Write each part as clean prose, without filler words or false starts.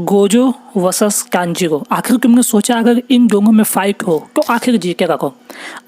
Gojo versus कांजीरो। आखिर तुमने सोचा अगर इन दोनों में फाइट हो तो आखिर जीतेगा कौन?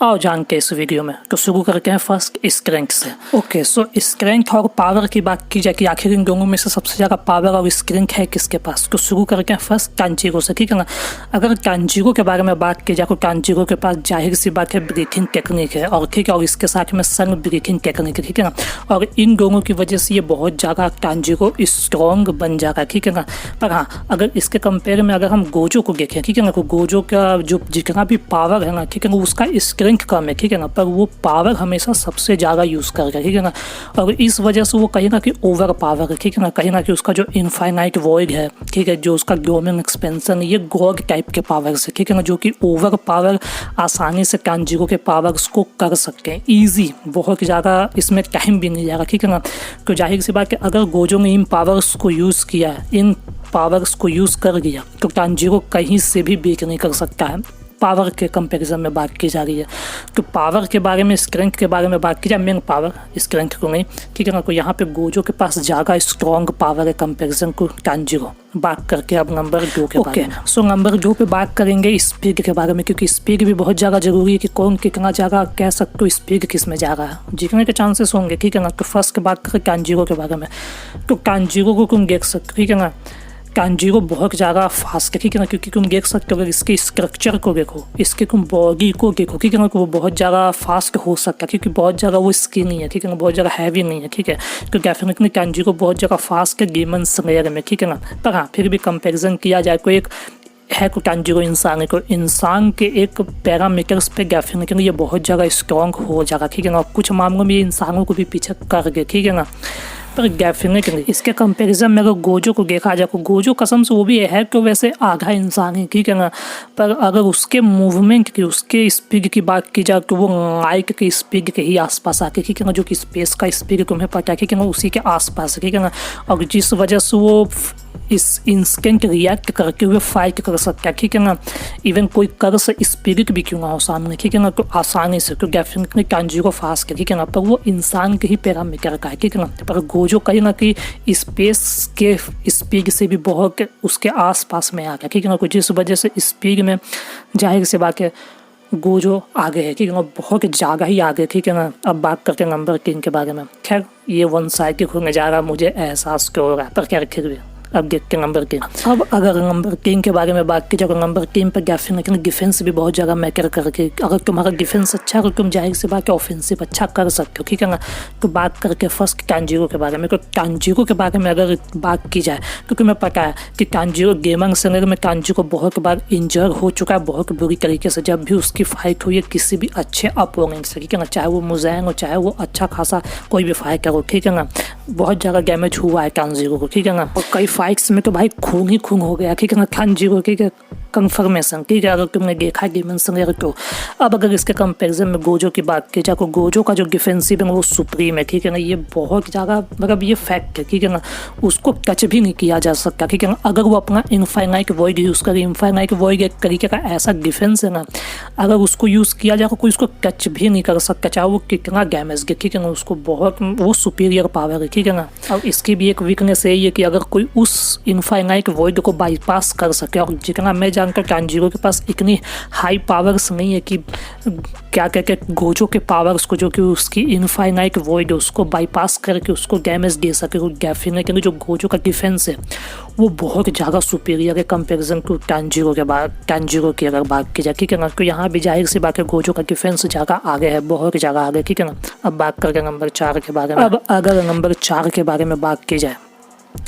आओ जानते हैं इस वीडियो में। तो शुरू करते हैं फर्स्ट स्ट्रेंथ से। ओके, सो स्ट्रेंथ और पावर की बात की जाए कि आखिर इन दोनों में से सबसे ज़्यादा पावर और स्ट्रेंथ है किसके पास, तो शुरू करते हैं फर्स्ट कांजीरो से, ठीक है ना। अगर कांजीरो के बारे में बात की जाए तो कांजीरो के पास जाहिर सी बात है ब्रीथिंग टेक्निक है, और ठीक है, और इसके साथ में सन ब्रीथिंग टेक्निक है, ठीक है ना। और इन दोनों की वजह से ये बहुत ज़्यादा कांजीरो स्ट्रॉन्ग बन जाएगा, ठीक है ना। पर हाँ, अगर इसके कंपेयर में अगर हम गोजो को देखें, ठीक है ना, तो गोजो का जो जितना भी पावर है ना, ठीक है ना, उसका स्ट्रेंथ कम है, ठीक है ना, पर वो पावर हमेशा सबसे ज़्यादा यूज़ करेगा, ठीक है ना। और इस वजह से वो कहीं ना कि ओवर पावर है, ठीक है ना, कहीं ना कि उसका जो इनफाइनाइट वॉइड है, ठीक है, जो उसका ग्लोमिंग एक्सपेंशन, ये गॉड टाइप के पावर से, ठीक है ना, जो कि ओवर पावर आसानी से कांजीरो के पावर्स को कर सकते हैं ईजी, बहुत ज़्यादा इसमें टाइम भी नहीं जाएगा, ठीक है ना। तो जाहिर सी बात है अगर गोजो ने इन पावर्स को यूज़ किया, इन पावर्स को यूज़ कर गया, तो कांजीरो कहीं से भी ब्रेक नहीं कर सकता है। पावर के कंपैरिजन में बात की जा रही है, तो पावर के बारे में, स्ट्रेंथ के बारे में बात की जाए, मेन पावर स्ट्रेंथ को नहीं, ठीक है ना। तो यहाँ पे गोजो के पास ज़्यादा स्ट्रॉन्ग पावर है कंपैरिजन को कांजीरो। बात करके अब नंबर 2 के बारे में। सो नंबर 2 पे बात करेंगे स्पीड के बारे में, क्योंकि स्पीड भी बहुत ज़्यादा जरूरी है कि कौन कितना ज़्यादा कह सकते हो स्पीड किस में जा रहा है, जीतने के चांसेस होंगे, ठीक है ना। तो फर्स्ट बात करें कांजीरो के बारे में, तो कांजीरो को तुम देख सकते हो, ठीक है ना, कांजीरो बहुत ज़्यादा फास्ट है, ठीक है ना, क्योंकि तुम देख सकते हो अगर इसके स्ट्रक्चर को देखो, इसके तुम बॉडी को देखो, ठीक है ना, वो बहुत ज़्यादा फास्ट हो सकता है, क्योंकि बहुत ज़्यादा वो स्किनी है, ठीक है ना, बहुत ज़्यादा हैवी नहीं है, ठीक है। तो डेफिनेटली कांजीरो बहुत ज़्यादा फास्ट है गेमन स्लेयर में, ठीक है ना। पर हाँ, फिर भी कंपेरिजन किया जाए तो एक है को कांजीरो इंसान को, इंसान के एक पैरामीटर्स पे डेफिनेटली ये बहुत ज़्यादा स्ट्रॉन्ग हो जाएगा, ठीक है ना। कुछ मामलों में ये इंसानों को भी पीछे कर गए, ठीक है ना। पर डेफिनेटली इसके कंपैरिजन में अगर गोजो को देखा जाए तो गोजो कसम से वो भी है कि वैसे आधा इंसान है, ठीक है ना। पर अगर उसके मूवमेंट की, उसके स्पीड की बात की जाए तो वो लाइट की स्पीड के ही आसपास आके, ठीक है ना, जो कि स्पेस का स्पीड तुम्हें पता है, ठीक है ना, उसी के आसपास, ठीक है ना। और जिस वजह से वो इस इंस्टेंट रिएक्ट करके हुए फाइट कर सकता है, ठीक है ना। इवन कोई कर से स्पिरिट भी क्यों ना हो सामने, ठीक है ना, तो आसानी से, तो डेफिनेटली कांजीरो फास्ट है, ठीक है ना। पर वो इंसान के ही पैरामीटर का है, ठीक है ना। पर गोजो कहीं ना कहीं स्पेस के स्पीड से भी बहुत उसके आसपास में आ गया, ठीक है ना। तो जिस वजह से स्पीड में जाहिर से बात है गोजो आगे है, ठीक है ना, बहुत ज़्यादा ही आगे, ठीक है ना। अब बात करते हैं नंबर 3 के बारे में। खैर ये वन साइड होने जा रहा मुझे एहसास क्यों हो रहा है, पर खैर फिर भी अब देखते हैं नंबर 3। अब अगर नंबर 3 के बारे में बात की जाए तो नंबर 3 पर डेफिनेटली डिफेंस भी बहुत ज़्यादा मैटर करके, अगर तुम्हारा डिफेंस अच्छा है तो तुम जाहिर से बात है ऑफेंसिव अच्छा कर सकते हो, ठीक है ना। तो बात करके फर्स्ट कांजीरो के बारे में, तो कांजीरो के बारे में अगर बात की जाए तो तुम्हें पता है कि कांजीरो गेमिंग सिनेरियो में कांजीरो बहुत बार इंजर हो चुका है बहुत बुरी तरीके से, जब भी उसकी फाइट हुई है किसी भी अच्छे अपोनेंट से, ठीक है ना, चाहे वो मुजैन हो, चाहे वो अच्छा खासा कोई भी फाइटर हो, ठीक है ना। बहुत ज़्यादा डैमेज हुआ है कांजीरो को, ठीक है ना। और कई फाइट्स में तो भाई खून ही खून हो गया, ठीक है ना, कांजीरो की कंफर्मेशन, ठीक है, अगर तुमने देखा गेमिंग सिनेरियो को। अब अगर इसके कंपैरिजन में गोजो की बात की जाए तो गोजो का जो डिफेंसिव है वो सुप्रीम है, ठीक है ना। ये बहुत ज़्यादा मतलब ये फैक्ट है, ठीक है ना, उसको टच भी नहीं किया जा सकता, ठीक है ना। अगर वो अपना इनफाइनाइट वॉइड यूज़ करे, इनफाइनाइट वॉइड एक तरीके का ऐसा डिफेंस है ना, अगर उसको यूज़ किया जाए तो कोई उसको टच भी नहीं कर सकता, चाहे वो कितना डैमेज दे, ठीक है ना। उसको बहुत वो सुपीरियर पावर है, ठीक है ना। और इसकी भी एक वीकनेस यही है कि अगर कोई उस इनफाइनाइट वॉइड को बाईपास कर सके, और जितना मैं जानकर कांजीरो के पास इतनी हाई पावर्स नहीं है कि क्या कहते हैं गोजो के पावर्स को, जो कि उसकी इनफाइनाइट वॉइड उसको बाईपास करके उसको डैमेज दे सके। डेफिनेटली जो गोजो का डिफेंस है वो बहुत ज़्यादा सुपीरियर है कंपैरिजन टू कांजीरो की अगर बात की जाए, ठीक है ना। तो यहाँ भी जाहिर सी बात है गोजो का डिफेंस ज़्यादा आगे है, बहुत ज़्यादा आगे, ठीक है ना। अब बात करके नंबर 4 के बारे में। अब अगर नंबर 4 के बारे में बात की जाए,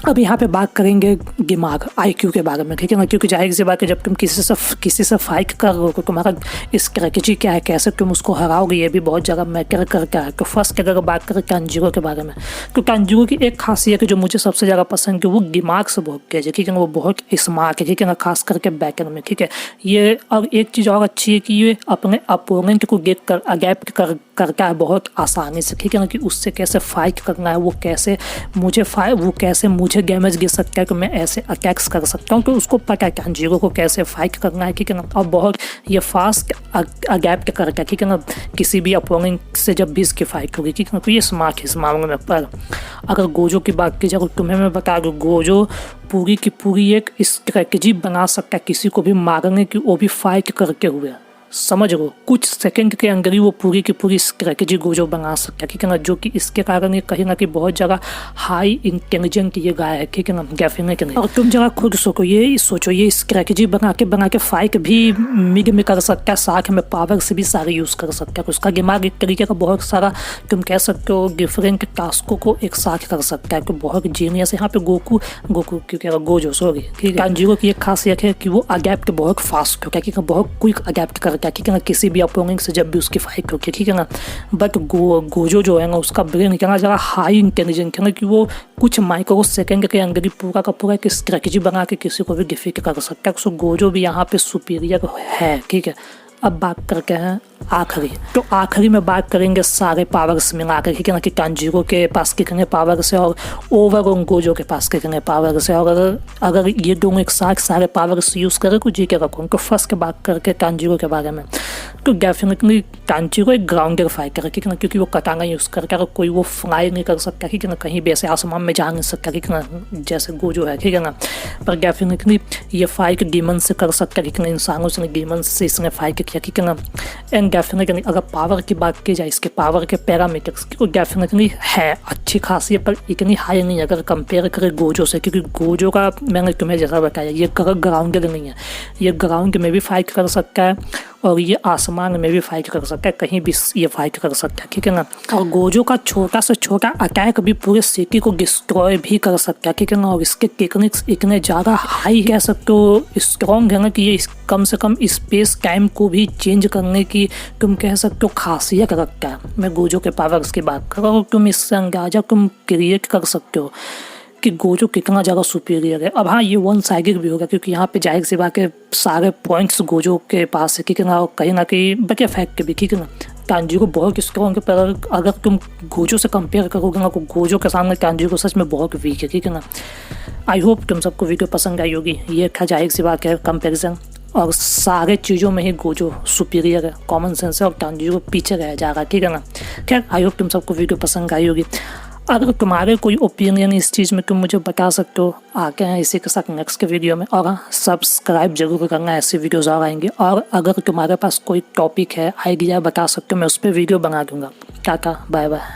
अब यहाँ पे बात करेंगे दिमाग IQ के बारे में, ठीक है ना, क्योंकि जाहिर सी बात है जब तुम किसी से फाइट कर रहे हो तो तुम्हारा स्ट्रेटजी क्या है, कैसे तुम उसको हराओगे, ये भी बहुत ज़्यादा मैटर करता है। तो फर्स्ट अगर बात करें कांजीरो के बारे में, तो कांजीरो की एक खासियत है जो मुझे सबसे ज़्यादा पसंद है, वो दिमाग से बहुत तेज है, ठीक है ना, वो बहुत स्मार्ट है, ठीक है ना, खास करके बैटल में, ठीक है। ये और एक चीज़ और अच्छी है कि ये अपने अपोनेंट को देख कर अडैप्ट करता है बहुत आसानी से, ठीक है ना, कि उससे कैसे फाइट करना है, वो कैसे मुझे डैमेज दे सकता है, कि मैं ऐसे अटैक्स कर सकता हूँ, तो उसको पता है टांजीरो को कैसे फाइट करना है, ठीक है ना। और बहुत ये फास्ट अडेप्ट करता है, ठीक है ना, किसी भी अपोनेंट से जब भी इसकी फाइट होगी, ठीक है ना, तो ये स्मार्ट है इस मामले में। पर अगर गोजो की बात की जाए तो तुम्हें मैं बता दूँ, गोजो पूरी की पूरी एक स्ट्रेटजी बना सकता है किसी को भी मारने की, वो भी फाइट करके हुए, समझ लो, कुछ सेकंड के अंदर ही वो पूरी की पूरी स्ट्रेटजी गोजो बना सकता है, ठीक है ना, जो कि इसके कारण ये कहीं ना कहीं बहुत जगह हाई इंटेलिजेंट ये गाय है, ठीक है ना, डेफिनेटली। और तुम जरा खुद सोचो, ये स्ट्रेटजी बना के फाइट भी मिड में कर सकता है, साथ में पावर से भी सारे यूज़ कर सकता है, उसका दिमाग एक तरीके का बहुत सारा तुम कह सकते हो डिफरेंट टास्कों को एक साथ कर सकता है, तो बहुत जीनियस है। यहाँ पे गोजो सॉरी, ठीक है। टांजीरो की एक खासियत है कि वो अडेप्ट बहुत फास्ट होता है, ठीक है, बहुत क्विक अडेप्ट करता है, ठीक है ना, किसी भी अपोनेंट से जब भी उसकी फाइट होती है, ठीक है ना। बट गोजो जो है ना, उसका ब्रेन कहना ज़रा हाई इंटेलिजेंट है ना, कि वो कुछ माइक्रो सेकंड के अंदर ही पूरा का पूरा एक स्ट्रेटजी बना के किसी को भी डिफीट कर सकता है। सो गोजो भी यहाँ पे सुपीरियर है, ठीक है। अब बात करते हैं आखिरी, तो आखिरी में बात करेंगे सारे पावर्स मिला कर, ठीक है ना, कि टांजीरो के पास कितने पावर्स है और ओवरऑल गोजो के पास कितने पावर्स है। और अगर ये दोनों एक साथ सारे पावर्स यूज़ करें कुछ जी के रखूँ, तो फर्स्ट बात करके टांजीरो के बारे में, तो डेफिनेटली टांजीरो एक ग्राउंडेड फाइटर है, ठीक है ना, क्योंकि वो कटाना यूज़ करके अगर कोई वो फ्लाई नहीं कर सकता, ठीक है ना, कहीं भी ऐसे आसमान में जा नहीं सकता, ठीक है ना, जैसे गोजो है, ठीक है ना। पर डेफिनेटली ये फाइट डीमन से कर सकता है, ठीक है ना, इंसानों से डीमन से इसने फाइट किया, ठीक है ना। एंड डेफिनेटली अगर पावर की बात की जाए, इसके पावर के पैरामीटर्स की, तो डेफिनेटली है अच्छी खासी, पर इतनी हाई नहीं अगर कंपेयर करें गोजो से, क्योंकि गोजो का मैंने तुम्हें जैसा बताया ये ग्राउंडेड नहीं है, ये ग्राउंड में भी फाइट कर सकता है और ये आसमान में भी फाइट कर सकता है, कहीं भी ये फाइट कर सकता है, ठीक है ना। और गोजो का छोटा से छोटा अटैक भी पूरे सिटी को डिस्ट्रॉय भी कर सकता है, ठीक है ना। और इसके टेक्निक्स इतने ज़्यादा हाई कह सकते हो स्ट्रॉन्ग है ना, कि ये कम से कम स्पेस टाइम को भी चेंज करने की तुम कह सकते हो खासियत रखता है। मैं गोजो के पावर्स की बात कर रहा हूँ, तुम इससे अंदाजा तुम क्रिएट कर सकते हो कि गोजो कितना ज़्यादा सुपीरियर है। अब हाँ, ये वन साइडेड भी होगा, क्योंकि यहाँ पे जाहिर सी बात है सारे पॉइंट्स गोजो के पास है, ठीक है ना, कहीं ना कहीं बटे फैक्ट भी, ठीक है ना। टांजीरो बहुत स्ट्रॉन्ग है, पर अगर तुम गोजो से कंपेयर करोगे ना, तो गोजो के सामने टांजीरो सच में बहुत वीक है, ठीक है ना। आई होप तुम सबको वीडियो पसंद आई होगी, ये था जाहिर सी बात है कंपेरिजन, और सारे चीज़ों में ही गोजो सुपीरियर है, कॉमन सेंस है, और टांजीरो पीछे रह जाएगा, ठीक है ना। खैर आई होप तुम सबको वीडियो पसंद आई होगी। अगर तुम्हारे कोई ओपिनियन इस चीज़ में तुम मुझे बता सकते हो, आके हैं इसी के साथ नेक्स्ट के वीडियो में। और हाँ, सब्सक्राइब जरूर करना, ऐसी वीडियोज़ और आएंगे। और अगर तुम्हारे पास कोई टॉपिक है, आइडिया बता सकते हो, मैं उस पर वीडियो बना दूंगा। Tata bye bye.